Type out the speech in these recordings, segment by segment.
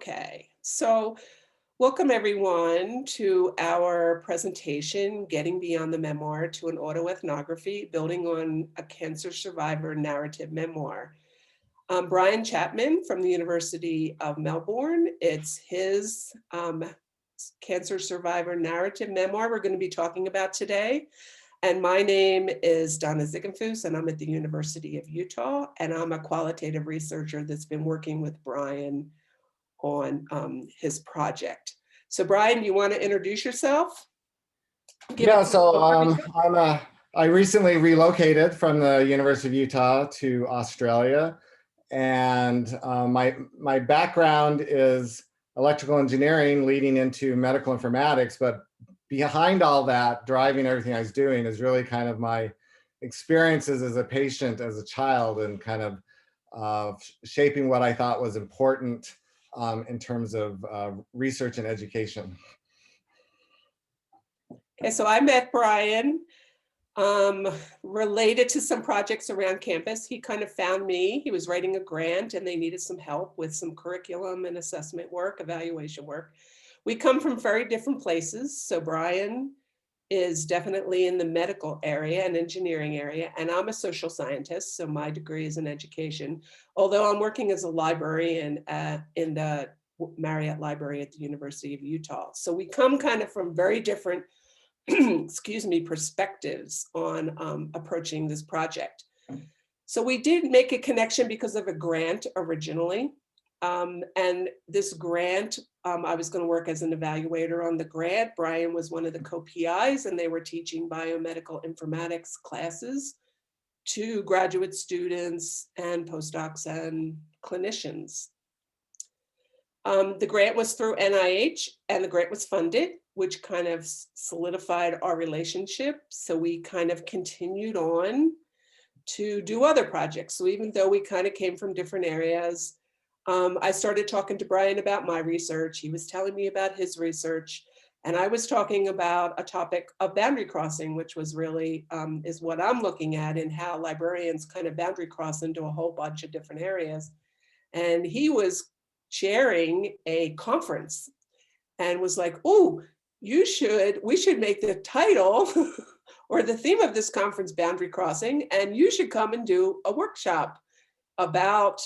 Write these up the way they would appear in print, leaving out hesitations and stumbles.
Okay, so welcome everyone to our presentation, Getting Beyond the Memoir to an Autoethnography, Building on a Cancer Survivor Narrative Memoir. I'm Brian Chapman from the University of Melbourne. It's his Cancer Survivor Narrative Memoir we're going to be talking about today. And my name is Donna Ziegenfuss, and I'm at the University of Utah, and I'm a qualitative researcher that's been working with Brian on his project. So Brian, you want to introduce yourself? I recently relocated from the University of Utah to Australia, and my background is electrical engineering leading into medical informatics, but behind all that, driving everything I was doing is really kind of my experiences as a patient, as a child, and kind of shaping what I thought was important in terms of research and education. Okay, so I met Brian related to some projects around campus. He kind of found me. He was writing a grant and they needed some help with some curriculum and assessment work, evaluation work. We come from very different places. So Brian is definitely in the medical area and engineering area, and I'm a social scientist, so my degree is in education, although I'm working as a librarian in the Marriott Library at the University of Utah. So we come kind of from very different excuse me, perspectives on approaching this project. So we did make a connection because of a grant originally. And this grant, I was going to work as an evaluator on the grant. Brian was one of the co-PIs, and they were teaching biomedical informatics classes to graduate students and postdocs and clinicians. The grant was through NIH, and the grant was funded, which kind of solidified our relationship. So we kind of continued on to do other projects. So even though we kind of came from different areas, I started talking to Brian about my research. He was telling me about his research, and I was talking about a topic of boundary crossing, which was really is what I'm looking at, and how librarians kind of boundary cross into a whole bunch of different areas. And he was chairing a conference and was like, oh, we should make the title or the theme of this conference boundary crossing, and you should come and do a workshop about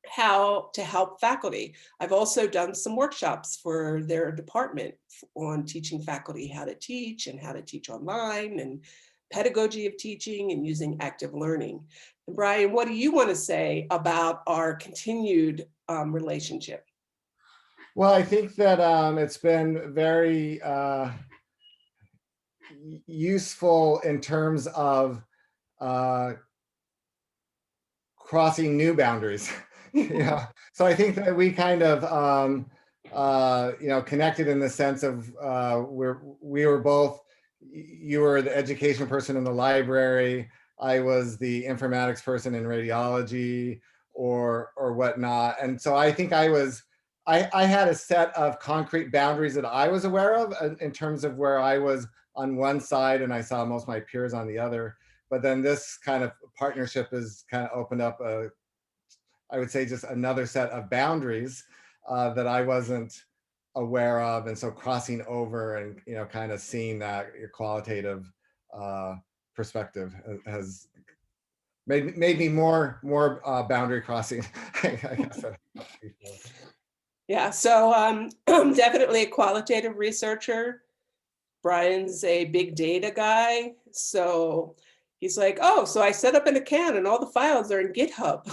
how to help faculty. I've also done some workshops for their department on teaching faculty how to teach and how to teach online and pedagogy of teaching and using active learning. And Brian, what do you want to say about our continued relationship? Well, I think that it's been very useful in terms of crossing new boundaries. Yeah. So I think that we kind of connected in the sense of we were both. You were the education person in the library. I was the informatics person in radiology or whatnot. And so I think I had a set of concrete boundaries that I was aware of in terms of where I was on one side and I saw most of my peers on the other. But then this kind of partnership has kind of opened up I would say just another set of boundaries that I wasn't aware of. And so crossing over and, kind of seeing that qualitative perspective has made me more boundary crossing, I guess. Yeah, so I'm definitely a qualitative researcher. Brian's a big data guy. So he's like, oh, so I set up an account and all the files are in GitHub.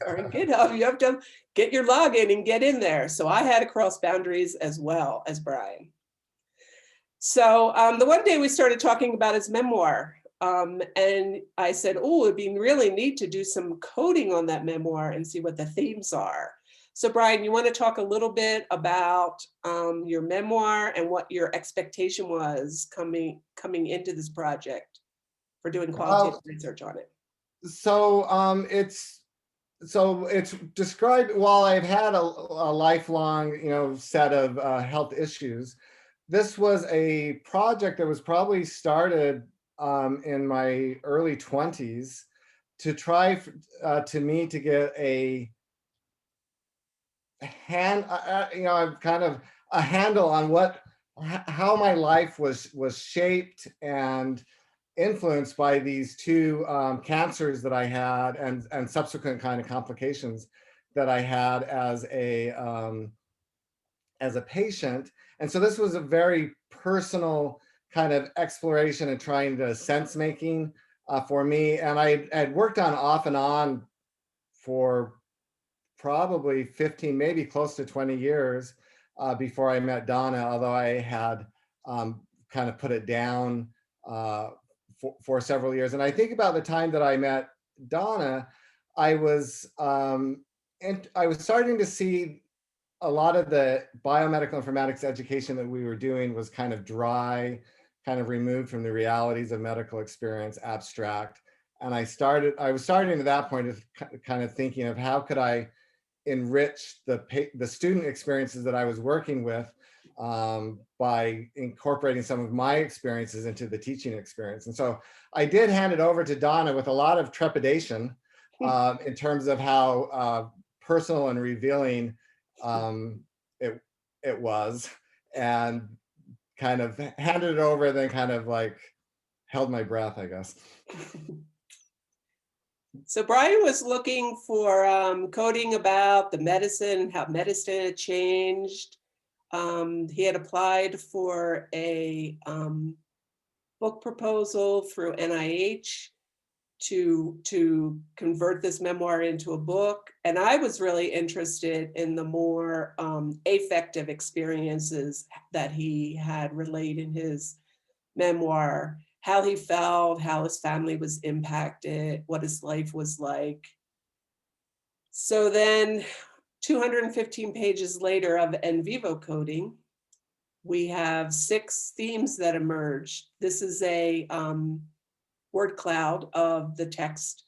Or in GitHub, you have to get your login and get in there. So I had to cross boundaries as well as Brian. So the one day we started talking about his memoir. And I said, oh, it'd be really neat to do some coding on that memoir and see what the themes are. So Brian, you want to talk a little bit about your memoir and what your expectation was coming into this project for doing qualitative research on it? So it's described, while I've had a lifelong, set of health issues, this was a project that was probably started in my early 20s to try to get a I've kind of a handle on how my life was shaped and influenced by these two cancers that I had, and subsequent kind of complications that I had as a patient. And so this was a very personal kind of exploration and trying to sense making for me. And I had worked on off and on for probably 15, maybe close to 20 years before I met Donna, although I had kind of put it down for several years. And I think about the time that I met Donna, I was and I was starting to see a lot of the biomedical informatics education that we were doing was kind of dry, kind of removed from the realities of medical experience, abstract. And I was starting at that point of kind of thinking of how could I enrich the student experiences that I was working with by incorporating some of my experiences into the teaching experience. And so I did hand it over to Donna with a lot of trepidation in terms of how personal and revealing um, it it was, and kind of handed it over, and then kind of like held my breath, I guess. So Brian was looking for coding about the medicine, how medicine had changed. He had applied for a book proposal through NIH to convert this memoir into a book. And I was really interested in the more affective experiences that he had relayed in his memoir, how he felt, how his family was impacted, what his life was like. So then 215 pages later of En Vivo coding, we have 6 themes that emerged. This is a word cloud of the text.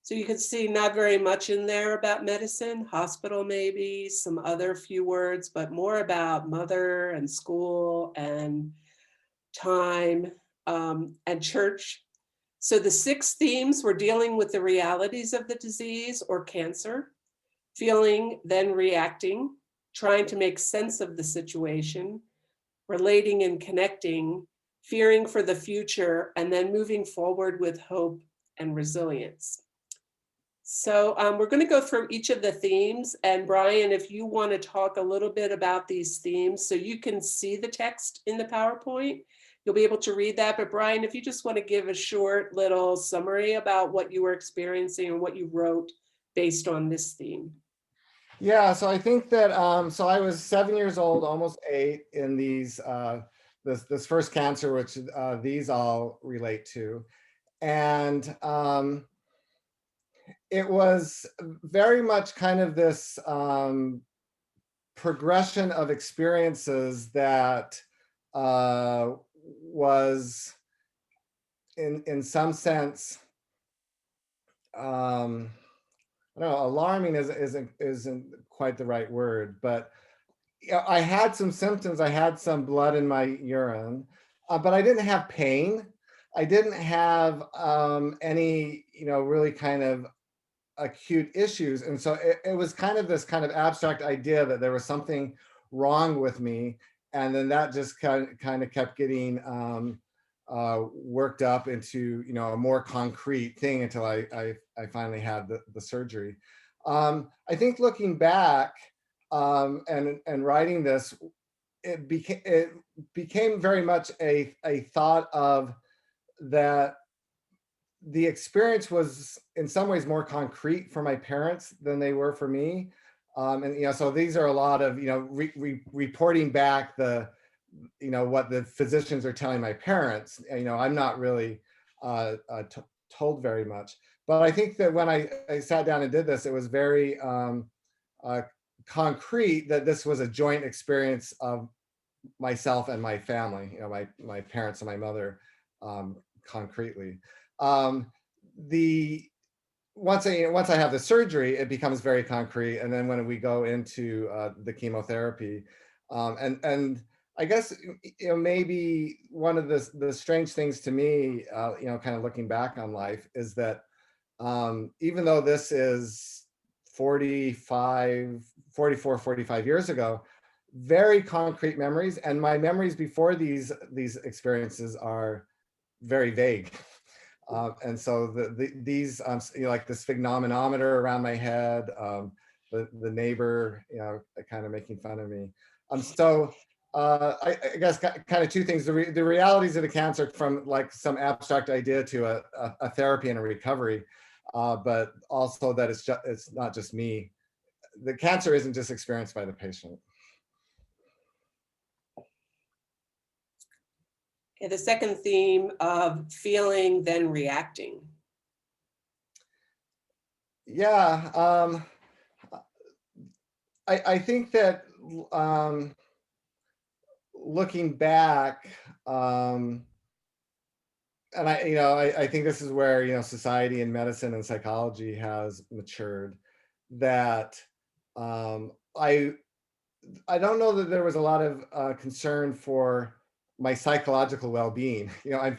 So you can see not very much in there about medicine, hospital maybe, some other few words, but more about mother and school and time and church. So the 6 themes were dealing with the realities of the disease or cancer, feeling, then reacting, trying to make sense of the situation, relating and connecting, fearing for the future, and then moving forward with hope and resilience. So we're going to go through each of the themes. And Brian, if you want to talk a little bit about these themes, so you can see the text in the PowerPoint, you'll be able to read that. But Brian, if you just want to give a short little summary about what you were experiencing and what you wrote based on this theme. Yeah, so I think that so I was 7 years old, almost 8, in this first cancer, which these all relate to, and it was very much kind of this progression of experiences that was in some sense I don't know, alarming isn't quite the right word, but I had some symptoms. I had some blood in my urine, but I didn't have pain. I didn't have any, really kind of acute issues. And so it was kind of this kind of abstract idea that there was something wrong with me. And then that just kind of kept getting worked up into, a more concrete thing until I finally had the surgery. I think looking back and writing this, it became very much a thought of that the experience was in some ways more concrete for my parents than they were for me. And so these are a lot of reporting back what the physicians are telling my parents. I'm not really told very much, but I think that when I sat down and did this, it was very uh, concrete that this was a joint experience of myself and my family, my parents and my mother, concretely. Um, the once I have the surgery, it becomes very concrete, and then when we go into the chemotherapy, and I guess maybe one of the strange things to me, kind of looking back on life, is that even though this is 44, 45 years ago, very concrete memories. And my memories before these experiences are very vague. And so these, like the sphygmomanometer around my head, the neighbor, kind of making fun of me. I guess kind of two things: the realities of the cancer from like some abstract idea to a therapy and a recovery, but also that it's not just me. The cancer isn't just experienced by the patient. Okay, the second theme of feeling, then reacting. Yeah, I think that looking back, and I think this is where society and medicine and psychology has matured. That um, I I don't know that there was a lot of concern for my psychological well-being.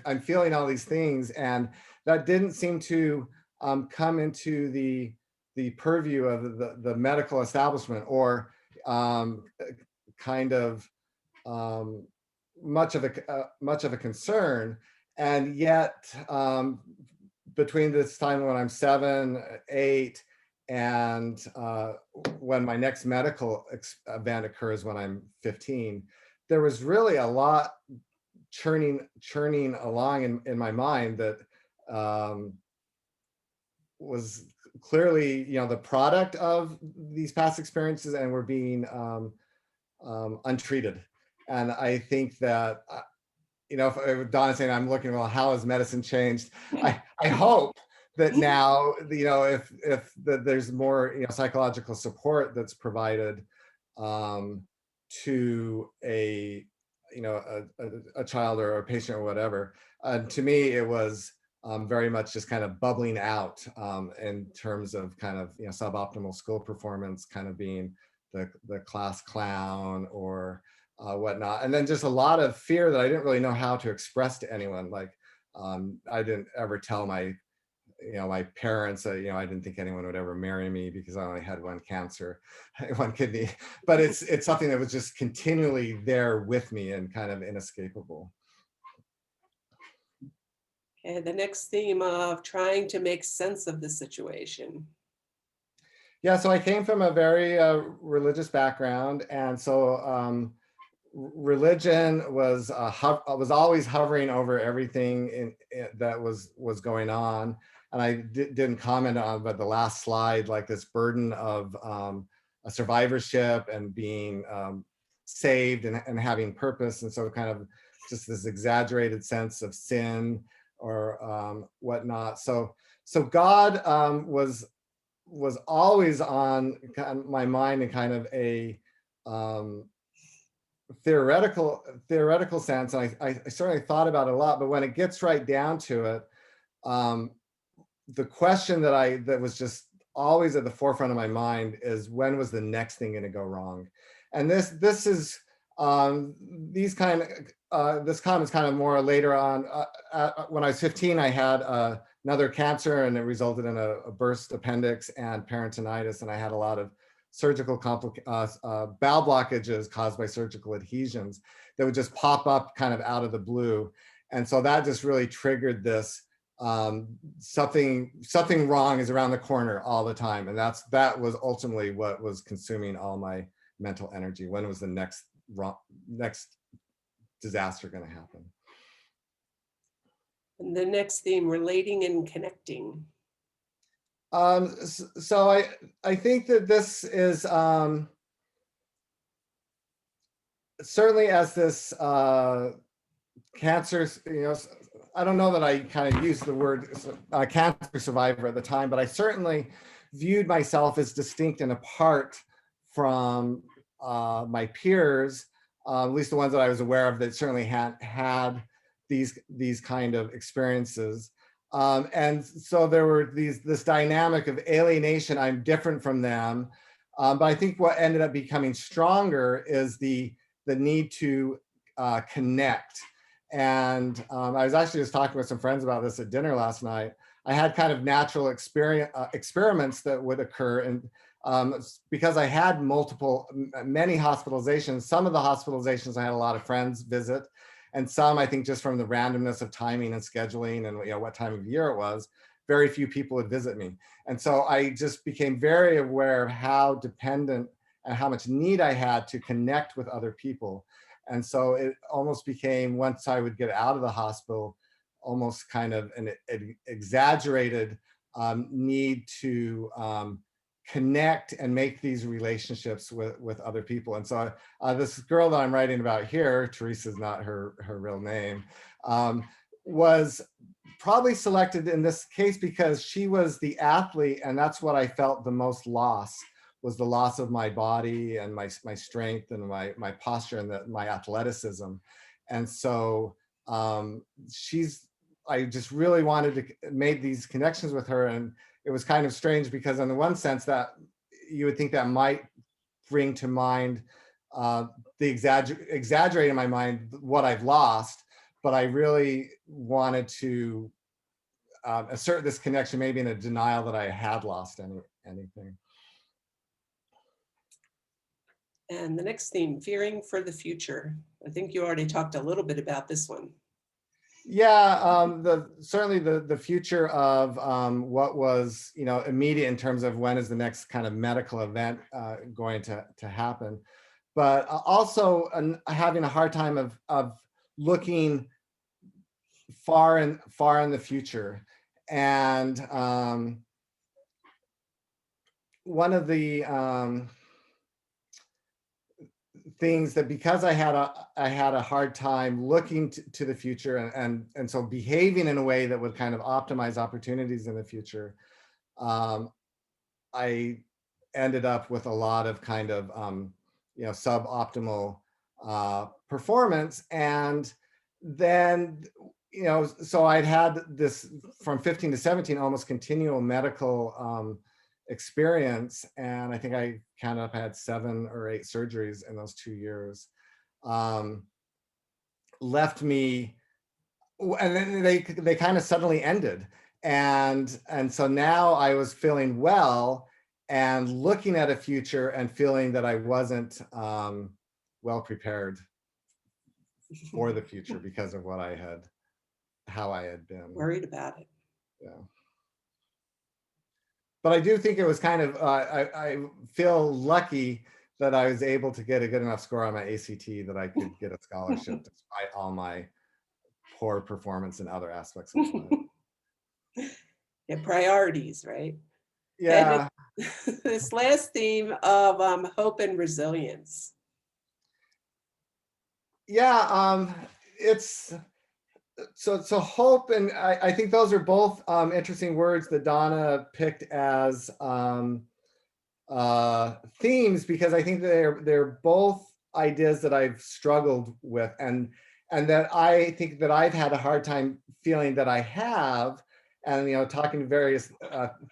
I'm feeling all these things, and that didn't seem to come into the purview of the medical establishment, or kind of um, much of a concern. And yet, between this time when I'm 7, 8, and when my next medical event occurs when I'm 15, there was really a lot churning along in my mind that um, was clearly the product of these past experiences, and were being untreated. And I think that if Don is saying, I'm looking, well, how has medicine changed? I hope that now, if there's more psychological support that's provided to a child or a patient or whatever. To me, it was very much just kind of bubbling out in terms of kind of suboptimal school performance, kind of being the class clown or whatnot, and then just a lot of fear that I didn't really know how to express to anyone. Like I didn't ever tell my parents that I didn't think anyone would ever marry me because I only had one cancer, one kidney. But it's something that was just continually there with me and kind of inescapable. Okay, the next theme of trying to make sense of the situation. Yeah, so I came from a very religious background, and so religion was always hovering over everything that was going on. And I didn't comment on, but the last slide, like this burden of a survivorship and being saved and having purpose, and so kind of just this exaggerated sense of sin or whatnot. So God was always on my mind in kind of a theoretical sense, and I certainly thought about it a lot. But when it gets right down to it, the question that was just always at the forefront of my mind is, when was the next thing going to go wrong? And this is this comment's kind of more later on. When I was 15, I had another cancer, and it resulted in a burst appendix and peritonitis, and I had a lot of surgical bowel blockages caused by surgical adhesions that would just pop up kind of out of the blue. And so that just really triggered this something wrong is around the corner all the time. And that was ultimately what was consuming all my mental energy. When was the next disaster going to happen? And the next theme, relating and connecting. So I think that this is certainly, as this cancer, I don't know that I kind of used the word cancer survivor at the time, but I certainly viewed myself as distinct and apart from my peers, at least the ones that I was aware of that certainly had these kind of experiences. And so there were this dynamic of alienation. I'm different from them. But I think what ended up becoming stronger is the need to connect. And I was actually just talking with some friends about this at dinner last night. I had kind of natural experiments that would occur. And because I had many hospitalizations, some of the hospitalizations I had a lot of friends visit, and some I think just from the randomness of timing and scheduling and what time of year it was, very few people would visit me. And so I just became very aware of how dependent and how much need I had to connect with other people. And so it almost became, once I would get out of the hospital, almost kind of an exaggerated need to connect and make these relationships with other people. And so this girl that I'm writing about here, Teresa's not her real name, was probably selected in this case because she was the athlete, and that's what I felt the most loss, was the loss of my body and my strength and my posture and my athleticism. And so I just really wanted to make these connections with her. And it was kind of strange because in the one sense that you would think that might bring to mind exaggerate in my mind what I've lost, but I really wanted to assert this connection, maybe in a denial that I had lost anything. And the next theme, fearing for the future. I think you already talked a little bit about this one. Yeah, certainly the future of what was immediate in terms of when is the next kind of medical event going to happen, but also having a hard time of looking far in the future. And one of the things that, because I had a hard time looking to the future and so behaving in a way that would kind of optimize opportunities in the future, I ended up with a lot of kind of suboptimal performance. And then so I'd had this from 15 to 17 almost continual medical experience, and I think I counted up, I had 7 or 8 surgeries in those 2 years. Left me, and then they kind of suddenly ended, and so now I was feeling well and looking at a future and feeling that I wasn't well prepared for the future because of how I had been. Worried about it. Yeah. But I do think it was kind of, I feel lucky that I was able to get a good enough score on my ACT that I could get a scholarship despite all my poor performance in other aspects of life. Yeah, priorities, right? Yeah. And this last theme of hope and resilience. Yeah, it's so hope, and I think those are both interesting words that Donna picked as themes, because I think they're both ideas that I've struggled with, and that I think that I've had a hard time feeling that I have. And talking to various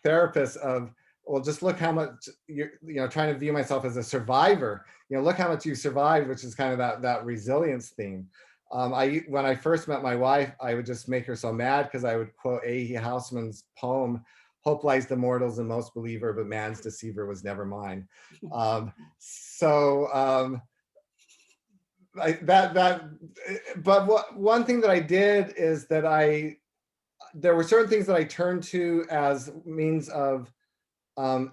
therapists of, well, just look how much you're trying to view myself as a survivor. Look how much you survived, which is kind of that resilience theme. When I first met my wife, I would just make her so mad because I would quote A.E. Housman's poem, "Hope lies the mortals in most believer, but man's deceiver was never mine." But one thing that I did is that there were certain things that I turned to as means of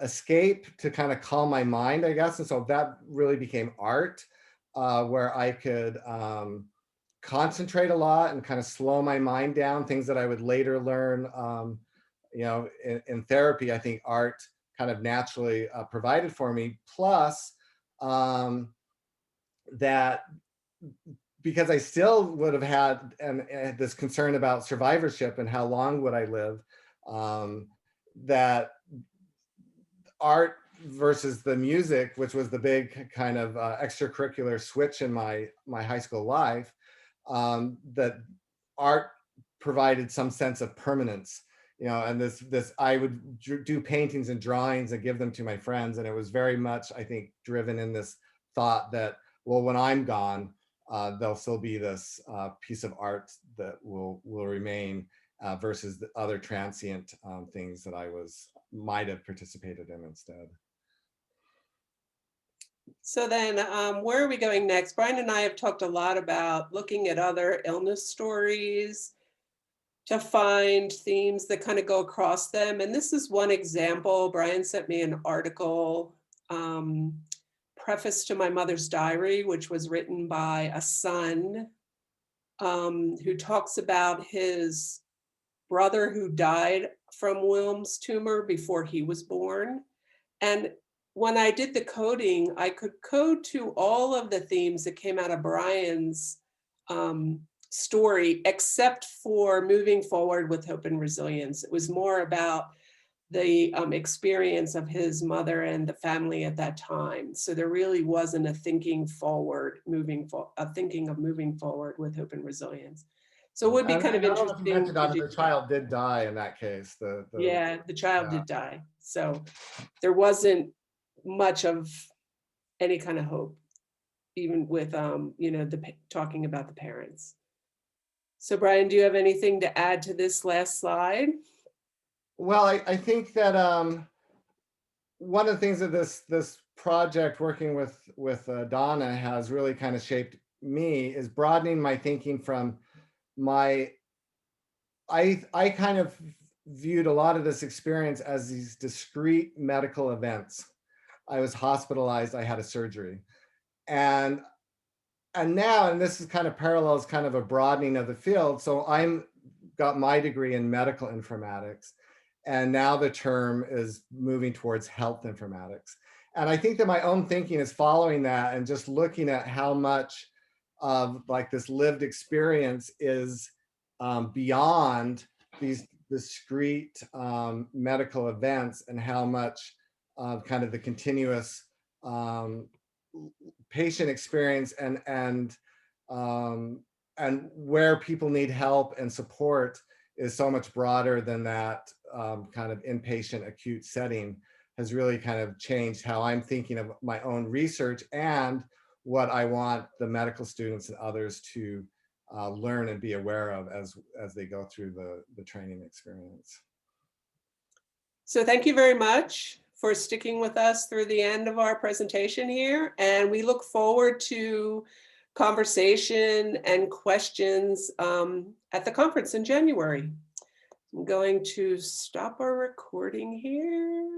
escape to kind of calm my mind, I guess. And so that really became art, where I could concentrate a lot and kind of slow my mind down, things that I would later learn in therapy. I think art kind of naturally provided for me. Plus, that because I still would have had this concern about survivorship and how long would I live, that art versus the music, which was the big kind of extracurricular switch in my high school life, that art provided some sense of permanence. And this I would do paintings and drawings and give them to my friends, and it was very much, I think, driven in this thought that, well, when I'm gone, there'll still be this piece of art that will remain. versus the other transient things that I might have participated in instead. So then, where are we going next? Brian and I have talked a lot about looking at other illness stories to find themes that kind of go across them. And this is one example. Brian sent me an article, preface to my mother's diary, which was written by a son who talks about his brother who died from Wilms tumor before he was born. And when I did the coding, I could code to all of the themes that came out of Brian's story, except for moving forward with hope and resilience. It was more about the experience of his mother and the family at that time. So there really wasn't a thinking forward, thinking of moving forward with hope and resilience. So it would be And kind I of don't know if you interesting mentioned to on do. the child did die in that case. Yeah, the child Yeah. did die. So there wasn't much of any kind of hope, even with talking about the parents. So Brian, do you have anything to add to this last slide? Well, I think that one of the things that this project working with Donna has really kind of shaped me is broadening my thinking from my I kind of viewed a lot of this experience as these discrete medical events. I was hospitalized, I had a surgery. And now, and this is kind of parallels kind of a broadening of the field. So I'm got my degree in medical informatics. And now the term is moving towards health informatics. And I think that my own thinking is following that and just looking at how much of like this lived experience is beyond these discrete medical events, and how much of kind of the continuous patient experience and where people need help and support is so much broader than that kind of inpatient acute setting, has really kind of changed how I'm thinking of my own research and what I want the medical students and others to learn and be aware of as they go through the training experience. So thank you very much for sticking with us through the end of our presentation here. And we look forward to conversation and questions at the conference in January. I'm going to stop our recording here.